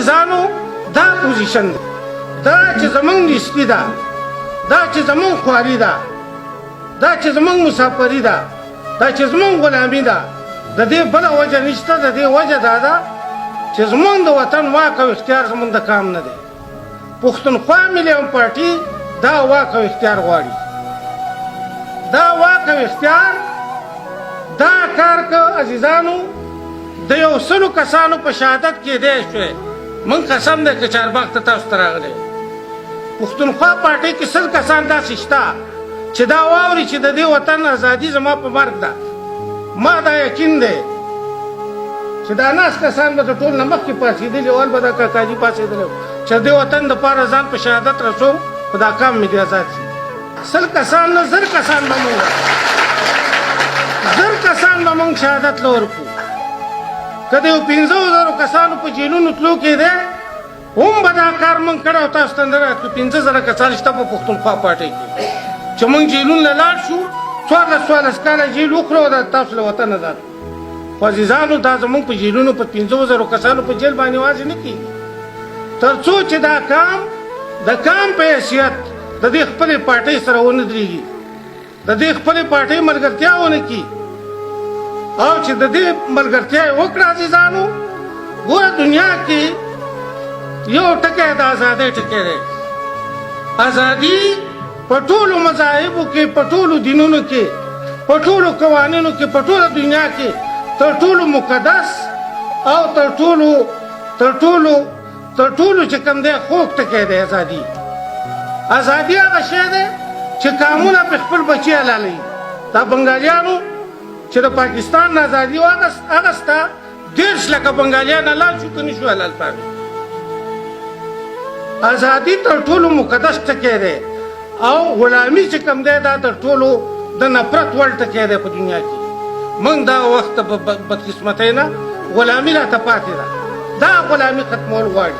عزیزانو دا پوزیشن دی، دا چې زمونږ نیستي ده، دا چې زمونږ خواري ده، دا چې زمونږ مسافري ده، دا چې زمونږ غلامي ده، د دې بله وجه نشته. د دې وجه دا ده چې زمونږ د وطن واک او اختیار زمونږ د کام نه دی. پښتونخوا ملي پارټي دا واک او اختیار غواړي. دا واک او اختیار دا کار که عزیزانو د یو سلو کسانو په شهادت کې دی شوی، من قسم دی که چارباغ ته تاسو ته راغلی. پښتونخوا پارټۍ کې سل کسان داسې شته چې دا واوري چې د دې وطن ازادي زما په مرګ ده. ما دا یقین دی چې دا ناست کسان به د ټول نه مخکې پاڅېدلي ول به دا کاکاجي پاڅېدلی چې د دې وطن دپاره ځان په شهادت رسوم، خو دا کام مې دې ازاد شي. سل کسان نه 1000 کسان به مونږ 1000 کسان به مونږ شهادت له ورکړو. که د یو 50,000 کسانو په جیلونو تلو کې دی هم به دا کار مونږ کړی او تاسو ته نه راتلو. 15,000 کسان شته په پښتونخوا پارټۍ کې چې مونږ جیلونو له لاړ شو، 14 کاله جیل وکړو او تاسو له وطن ازاد. خو عزیزانو دا زمونږ په جیلونو په 15,000 کسانو په جیل باندې یوازې نه کېږي. تر څو چې دا کام د کام په حیثیت د دې خپلې پارټۍ سره ونه درېږي، د دې خپلې پارټۍ ملګرتیا ونه کړي او چې د دې ملګرتیا یې وکړه عزیزانو، ګوره دنیا کې یو ټکی د ازادۍ ټکی دی. ازادي په ټولو مذاهبو کې، په ټولو دینونو کې، په ټولو قوانینو کې، په ټوله دنیا کې تر ټولو مقدس او تر ټولو چې کوم دی خوږ ټکی دی ازادي. ازادي هغه شی دی چې قانونه په خپل بچي حلالوي. دا بنګالیانو چې د پاکستان نه ازادي واخسته 10 لکه بنګالیان حلال شو که نه شو حلال پاتې. ازادي تر ټولو مقدس ټکی دی او غلامي چې کوم دی دا تر ټولو د نفرت وړ ټکی دی په دنیا کې. موږ دا وخت په بدقسمتۍ نه غلامي راته پاتې ده، دا غلامي ختمول غواړي.